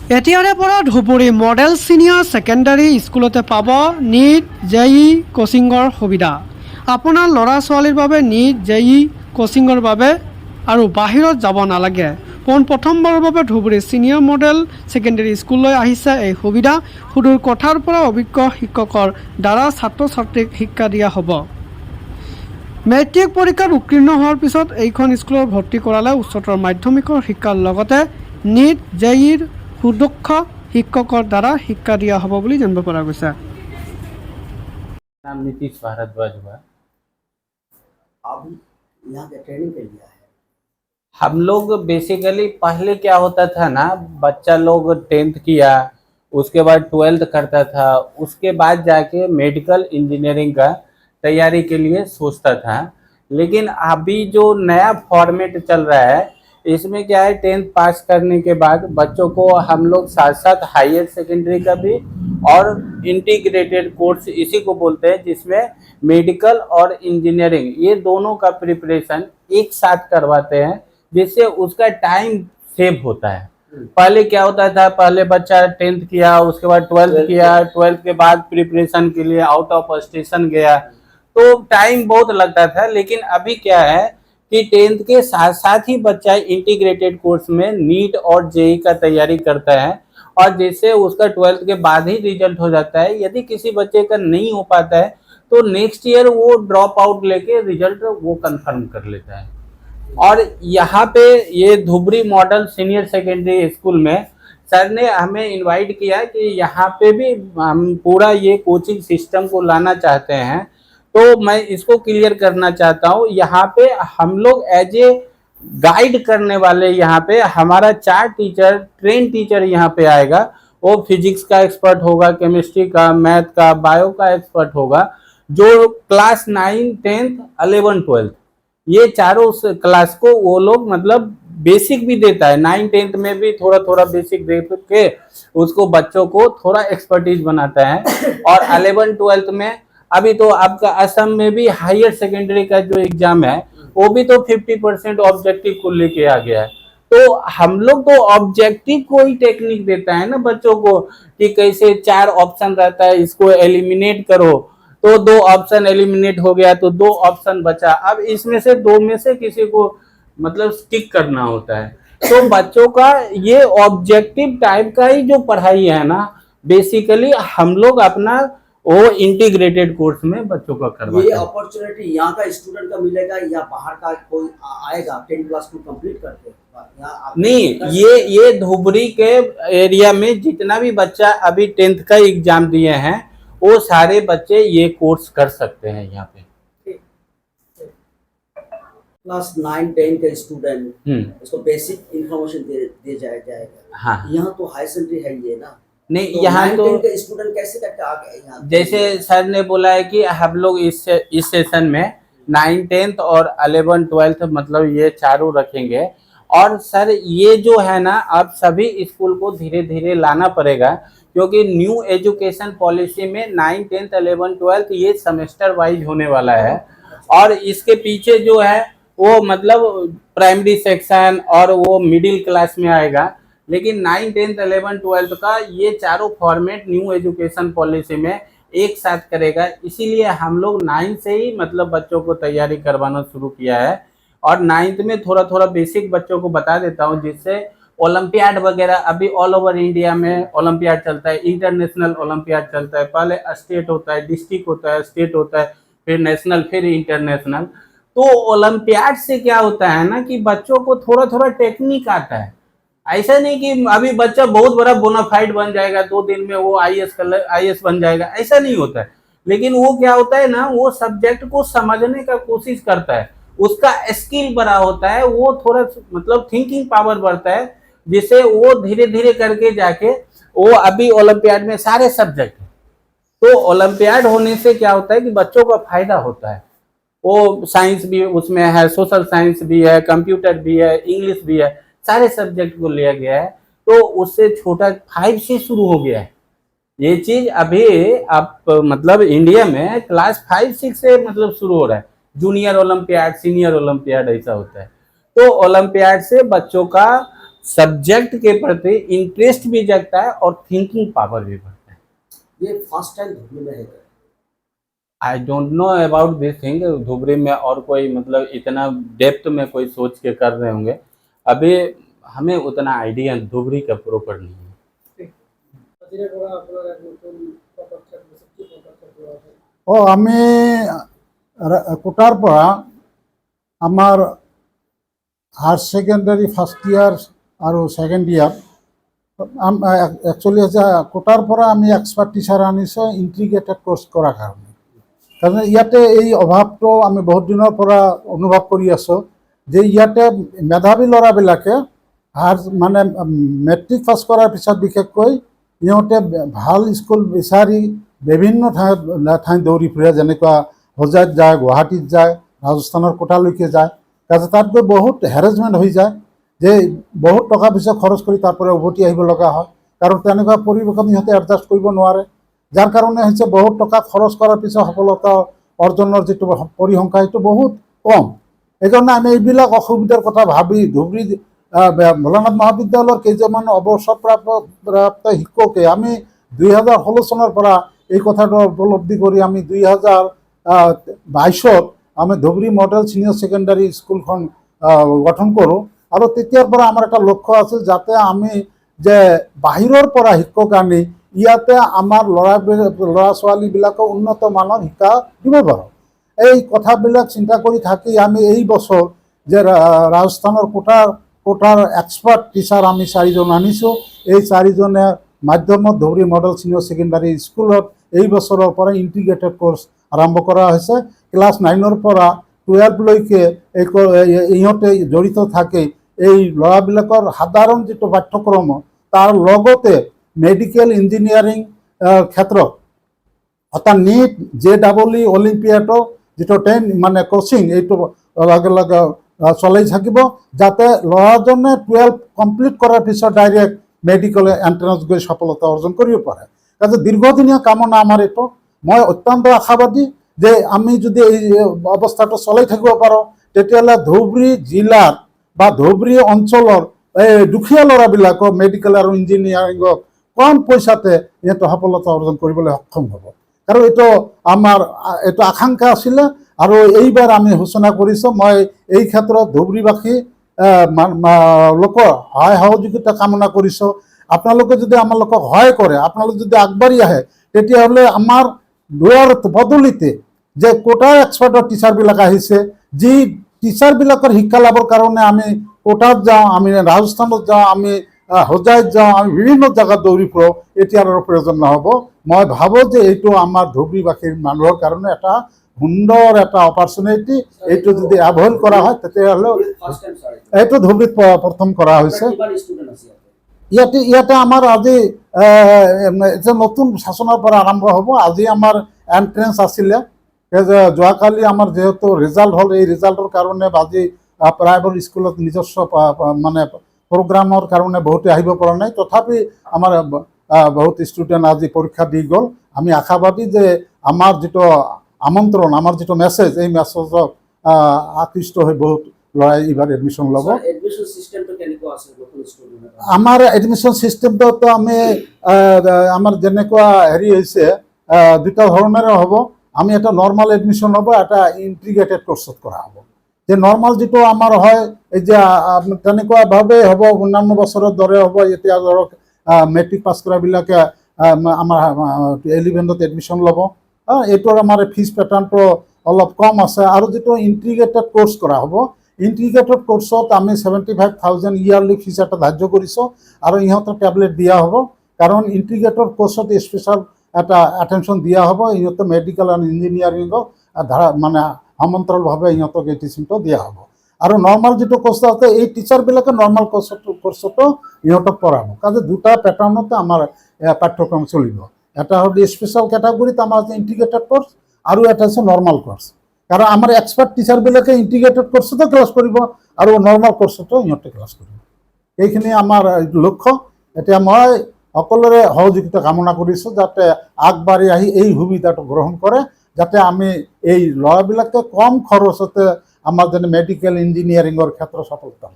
এতিয়াৰে পৰা Dhubri model senior secondary স্কুলতে পাব নীট জেই কোচিঙৰ সুবিধা। আপোনাৰ ল'ৰা ছোৱালীৰ বাবে নীট জেই কোচিঙৰ বাবে আৰু বাহিৰত যাব নালাগে। প্ৰথমবাৰৰ বাবে ধুবুৰী ছিনিয়ৰ মডেল ছেকেণ্ডাৰী স্কুললৈ আহিছে এই সুবিধা। সুদূৰ কোঠাৰ পৰা অভিজ্ঞ শিক্ষকৰ দ্বাৰা ছাত্ৰ ছাত্ৰীক শিক্ষা দিয়া হ'ব। মেট্ৰিক পৰীক্ষাত উত্তীৰ্ণ হোৱাৰ পিছত এইখন স্কুলত ভৰ্তি কৰালে উচ্চতৰ মাধ্যমিকৰ শিক্ষাৰ লগতে নীট জেইৰ সুদক্ষ শিক্ষকৰ দ্বাৰা শিক্ষা দিয়া হ'ব বুলি জানিব পৰা গৈছে। नाम नीतीश भारद्वाज हुआ। आप यहाँ के ट्रेनिंग के लिए है? हम लोग बेसिकली पहले क्या होता था ना, बच्चा लोग 10th किया, उसके बाद 12th करता था, उसके बाद जाके मेडिकल इंजीनियरिंग का तैयारी के लिए सोचता था। लेकिन अभी जो नया फॉर्मेट चल रहा है, इसमें क्या है, 10th पास करने के बाद बच्चों को हम लोग साथ साथ हायर सेकेंडरी का भी और इंटीग्रेटेड कोर्स इसी को बोलते हैं, जिसमें मेडिकल और इंजीनियरिंग ये दोनों का प्रिपरेशन एक साथ करवाते हैं, जिससे उसका टाइम सेव होता है। पहले क्या होता था, पहले बच्चा 10th किया, उसके बाद 12th किया, 12th के बाद प्रिपरेशन के लिए आउट ऑफ स्टेशन गया, तो टाइम बहुत लगता था। लेकिन अभी क्या है कि 10th के साथ साथ ही बच्चा इंटीग्रेटेड कोर्स में नीट और जेई का तैयारी करता है, और जिससे उसका 12th के बाद ही रिजल्ट हो जाता है। यदि किसी बच्चे का नहीं हो पाता है तो नेक्स्ट ईयर वो ड्रॉप आउट लेके रिजल्ट वो कंफर्म कर लेता है। और यहाँ पे ये Dhubri model senior secondary school में सर ने हमें इनवाइट किया कि यहाँ पे भी हम पूरा ये कोचिंग सिस्टम को लाना चाहते हैं। तो मैं इसको क्लियर करना चाहता हूँ, यहाँ पे हम लोग एज ए गाइड करने वाले, यहाँ पे हमारा 4 टीचर, ट्रेन टीचर यहाँ पे आएगा। वो फिजिक्स का एक्सपर्ट होगा, केमिस्ट्री का, मैथ का, बायो का एक्सपर्ट होगा, जो क्लास 9, 10th, 11, 12 ये चारों क्लास को वो लोग मतलब बेसिक भी देता है। 9, 10th में भी थोड़ा थोड़ा बेसिक दे के उसको बच्चों को थोड़ा एक्सपर्टीज बनाता है। और 11, 12th में अभी तो आपका असम में भी हायर सेकेंडरी का जो एग्जाम है वो भी तो 50% ऑब्जेक्टिव को लेके आ गया है। तो हम लोग तो ऑब्जेक्टिव को ही टेक्निक देता है ना बच्चों को, कि कैसे 4 ऑप्शन रहता है, इसको एलिमिनेट करो, तो 2 ऑप्शन एलिमिनेट हो गया तो 2 ऑप्शन बचा। अब इसमें से 2 में से किसी को मतलब स्टिक करना होता है। तो बच्चों का ये ऑब्जेक्टिव टाइप का ही जो पढ़ाई है ना, बेसिकली हम लोग अपना वो इंटीग्रेटेड कोर्स में बच्चों का करवाते हैं। ये अपॉर्चुनिटी यहाँ का स्टूडेंट का मिलेगा या बाहर का कोई आएगा 10th क्लास को कंप्लीट करके? नहीं, ये धुबरी के एरिया में जितना भी बच्चा अभी 10th का एग्जाम दिए हैं वो सारे बच्चे ये कोर्स कर सकते हैं यहाँ पे। क्लास 9, 10 का स्टूडेंट उसको बेसिक इंफॉर्मेशन दे जाएगा। हाँ, यहाँ तो हाई सेकेंडरी है ये ना, नहीं तो यहाँ 9, तो 10 का स्टूडेंट कैसे करके आ गया यहाँ? जैसे सर ने बोला है कि हम लोग इस सेशन में 9, 10th और 11, 12th मतलब ये चारों रखेंगे। और सर ये जो है ना, अब सभी स्कूल को धीरे धीरे लाना पड़ेगा, क्योंकि न्यू एजुकेशन पॉलिसी में 9, 10th, 11, 12th ये सेमेस्टर वाइज होने वाला है। और इसके पीछे जो है वो मतलब प्राइमरी सेक्शन और वो मिडिल क्लास में आएगा। लेकिन 9, 10th, 11, 12th का ये चारों फॉर्मेट न्यू एजुकेशन पॉलिसी में एक साथ करेगा। इसीलिए हम लोग 9 से ही मतलब बच्चों को तैयारी करवाना शुरू किया है। और 9th में थोड़ा थोड़ा बेसिक बच्चों को बता देता हूँ, जिससे ओलंपियाड वगैरह अभी ऑल ओवर इंडिया में ओलंपियाड चलता है, इंटरनेशनल ओलंपियाड चलता है। पहले स्टेट होता है, डिस्ट्रिक्ट होता है, स्टेट होता है, फिर नेशनल, फिर इंटरनेशनल। तो ओलंपियाड से क्या होता है ना कि बच्चों को थोड़ा थोड़ा टेक्निक आता है। ऐसा नहीं कि अभी बच्चा बहुत बड़ा बोनाफाइड बन जाएगा 2 दिन में वो आईएएस बन जाएगा, ऐसा नहीं होता है। लेकिन वो क्या होता है ना, वो सब्जेक्ट को समझने का कोशिश करता है, उसका स्किल बड़ा होता है, वो थोड़ा मतलब थिंकिंग पावर बढ़ता है, जिससे वो धीरे धीरे करके जाके वो अभी ओलंपियाड में सारे सब्जेक्ट है। तो ओलंपियाड होने से क्या होता है कि बच्चों का फायदा होता है। वो साइंस भी उसमें है, सोशल साइंस भी है, कंप्यूटर भी है, इंग्लिश भी है, सारे सब्जेक्ट को लिया गया है। तो उससे छोटा 5 से शुरू हो गया है ये चीज। अभी आप मतलब इंडिया में क्लास 5, 6 से मतलब शुरू हो रहा है। जूनियर ओलंपियाड, सीनियर ओलंपियाड ऐसा होता है। तो ओलंपियाड से बच्चों का सब्जेक्ट के प्रति इंटरेस्ट भी जगता है और थिंकिंग पावर भी बढ़ता है। ये फर्स्ट टाइम धुबरी में है। I don't know about this thing, Dhubri में और कोई मतलब इतना डेप्थ में कोई सोच के कर रहे होंगे, अभी हमें उतना आइडिया धुबरी का प्रॉपर नहीं है। আমি কোটাৰ পৰা আমাৰ হায়াৰ ছেকেণ্ডাৰী ফাৰ্ষ্ট ইয়াৰ আৰু ছেকেণ্ড ইয়াৰ একচুৱেলি হৈছে কোটাৰ পৰা আমি এক্সপাৰ্ট টিচাৰ আনিছোঁ ইণ্টিগ্ৰেটেড কোৰ্চ কৰাৰ কাৰণে। কাৰণ ইয়াতে এই অভাৱটো আমি বহুত দিনৰ পৰা অনুভৱ কৰি আছোঁ যে ইয়াতে মেধাৱী ল'ৰাবিলাকে মানে মেট্ৰিক পাছ কৰাৰ পিছত বিশেষকৈ সিহঁতে ভাল স্কুল বিচাৰি বিভিন্ন ঠাইত দৌৰি ফুৰে, যেনেকুৱা হোজাইত যায়, গুৱাহাটীত যায়, ৰাজস্থানৰ কোটালৈকে যায়। তাৰপিছত তাত গৈ বহুত হেৰেছমেণ্ট হৈ যায় যে বহুত টকা পইচা খৰচ কৰি তাৰ পৰা উভতি আহিব লগা হয়, কাৰণ তেনেকুৱা পৰিৱেশত সিহঁতে এডজাষ্ট কৰিব নোৱাৰে। যাৰ কাৰণে হৈছে বহুত টকা খৰচ কৰাৰ পিছত সফলতা অৰ্জনৰ যিটো পৰিসংখ্যা সেইটো বহুত কম। সেইকাৰণে আমি এইবিলাক অসুবিধাৰ কথা ভাবি ধুবুৰী ভোলানাথ মহাবিদ্যালয়ৰ কেইজনমান অৱসৰপ্ৰাপ্ত শিক্ষকে আমি 2016 চনৰ পৰা এই কথাটো উপলব্ধি কৰি আমি 2022ত আমি ধুবুৰী মডেল ছিনিয়ৰ ছেকেণ্ডাৰী স্কুলখন গঠন কৰোঁ। আৰু তেতিয়াৰ পৰা আমাৰ এটা লক্ষ্য আছিল যাতে আমি যে বাহিৰৰ পৰা শিক্ষক আনি ইয়াতে আমাৰ ল'ৰা ছোৱালীবিলাকক উন্নত মানৰ শিক্ষা দিব পাৰোঁ। এই কথাবিলাক চিন্তা কৰি থাকি আমি এই বছৰ যে ৰাজস্থানৰ কোটাৰ এক্সপাৰ্ট টিচাৰ আমি 4জন আনিছোঁ। এই 4জনে মাধ্যমত ধুবুৰী মডেল ছিনিয়ৰ ছেকেণ্ডাৰী স্কুলত এই বছৰৰ পৰা ইণ্টিগ্ৰেটেড কোৰ্চ আৰম্ভ কৰা হৈছে। ক্লাছ 9ৰ পৰা 12লৈকে ইহঁতে জড়িত থাকে এই ল'ৰাবিলাকৰ সাধাৰণ যিটো পাঠ্যক্ৰম তাৰ লগতে মেডিকেল ইঞ্জিনিয়াৰিং ক্ষেত্ৰত অৰ্থাৎ নিট JEE অলিম্পিয়াডৰ যিটো 10 মানে কোচিং এইটো লগে লগে চলাই থাকিব, যাতে ল'ৰাজনে 12 কমপ্লিট কৰাৰ পিছত ডাইৰেক্ট মেডিকেল এণ্ট্ৰেন্স গৈ সফলতা অৰ্জন কৰিব পাৰে। কাজে দীৰ্ঘদিনীয়া কামনা আমাৰ এইটো। মই অত্যন্ত আশাবাদী যে আমি যদি এই অৱস্থাটো চলাই থাকিব পাৰোঁ তেতিয়াহ'লে ধুবুৰী জিলাৰ বা ধুবুৰী অঞ্চলৰ এই দুখীয়া ল'ৰাবিলাকক মেডিকেল আৰু ইঞ্জিনিয়াৰিঙক কম পইচাতে সিহঁতে সফলতা অৰ্জন কৰিবলৈ সক্ষম হ'ব। কাৰণ এইটো আমাৰ এইটো আকাংক্ষা আছিলে আৰু এইবাৰ আমি সূচনা কৰিছোঁ। মই এই ক্ষেত্ৰত ধুবুৰীবাসী লোকৰ সহায় সহযোগিতা কামনা কৰিছোঁ। আপোনালোকে যদি আমালোকক সহায় কৰে, আপোনালোকে যদি আগবাঢ়ি আহে, তেতিয়াহ'লে আমাৰ লোৱাৰ বদলিতে যে কোটাৰ এক্সপাৰ্টৰ টিচাৰবিলাক আহিছে, যি টিচাৰবিলাকৰ শিক্ষা লাভৰ কাৰণে আমি কোটাত যাওঁ, আমি ৰাজস্থানত যাওঁ, আমি হোজাইত যাওঁ, আমি বিভিন্ন জেগাত দৌৰি ফুৰোঁ, এতিয়া আৰু প্ৰয়োজন নহ'ব। মই ভাবোঁ যে এইটো আমাৰ ধুবুৰীবাসীৰ মানুহৰ কাৰণে এটা সুন্দৰ এটা অপৰচুনিটি। এইটো যদি এভইড কৰা হয় তেতিয়াহ'লে এইটো ধুবুৰীত প্ৰথম কৰা হৈছে। ইয়াতে আমাৰ আজি নতুন শাসনৰ পৰা আৰম্ভ হ'ব। আজি আমাৰ এণ্ট্ৰেন্স আছিলে, যোৱাকালি আমাৰ যেহেতু ৰিজাল্ট হ'ল, এই ৰিজাল্টৰ কাৰণে আজি প্ৰায়বোৰ স্কুলত নিজস্ব মানে প্ৰগ্ৰামৰ কাৰণে বহুতে আহিব পৰা নাই, তথাপি আমাৰ বহুত ষ্টুডেণ্ট আজি পৰীক্ষা দি গ'ল। আমি আশাবাদী যে আমাৰ যিটো আমন্ত্ৰণ, আমাৰ যিটো মেছেজ, এই মেছেজক আকৃষ্ট হৈ বহুত ল'ৰাই এইবাৰ এডমিশ্যন ল'ব। আমাৰ এডমিশ্যন চিষ্টেমটো আমি আমাৰ যেনেকুৱা হেৰি হৈছে দুটা ধৰণেৰে হ'ব। আমি এটা নৰ্মেল এডমিশ্যন হ'ব, এটা ইণ্টিগ্ৰেটেড কোৰ্চত কৰা হ'ব। যে নৰ্মেল যিটো আমাৰ হয় এই যে তেনেকুৱাভাৱে হ'ব, অন্যান্য বছৰৰ দৰে হ'ব। এতিয়া ধৰক মেট্ৰিক পাছ কৰাবিলাকে আমাৰ 11ত এডমিশ্যন ল'ব। এইটোৰ আমাৰ ফিজ পেটাৰ্ণটো অলপ কম আছে। আৰু যিটো ইণ্টিগ্ৰেটেড কোৰ্চ কৰা হ'ব, ইণ্টিগ্ৰেটেড কোৰ্চত আমি 75,000 ইয়াৰলি ফিজ এটা ধাৰ্য কৰিছোঁ আৰু ইহঁতৰ টেবলেট দিয়া হ'ব। কাৰণ ইণ্টিগ্ৰেটেড কোৰ্চত স্পেচিয়েল এটা এটেনশ্যন দিয়া হ'ব। ইহঁতে মেডিকেল আৰু ইঞ্জিনিয়াৰিঙক মানে সমান্তৰালভাৱে ইহঁতক এই টিচিংটো দিয়া হ'ব। আৰু নৰ্মেল যিটো কোৰ্চ আছে, এই টিচাৰবিলাকে নৰ্মেল কোৰ্চতো ইহঁতক পঢ়াব। কাজে দুটা পেটাৰ্ণতে আমাৰ পাঠ্যক্ৰম চলিব। এটা হ'ল স্পেচিয়েল কেটাগৰীত আমাৰ ইণ্টিগ্ৰেটেড কোৰ্চ আৰু এটা হৈছে নৰ্মেল কোৰ্চ। কাৰণ আমাৰ এক্সপাৰ্ট টিচাৰবিলাকে ইণ্টিগ্ৰেটেড কোৰ্চতো ক্লাছ কৰিব আৰু নৰ্মেল কোৰ্চতো ইহঁতে ক্লাছ কৰিব। এইখিনি আমাৰ লক্ষ্য। এতিয়া মই সকলোৰে সহযোগিতা কামনা কৰিছোঁ যাতে আগবাঢ়ি আহি এই সুবিধাটো গ্ৰহণ কৰে, যাতে আমি এই ল'ৰাবিলাকে কম খৰচতে আমাৰ যেনে মেডিকেল ইঞ্জিনিয়াৰিঙৰ ক্ষেত্ৰত সফলতা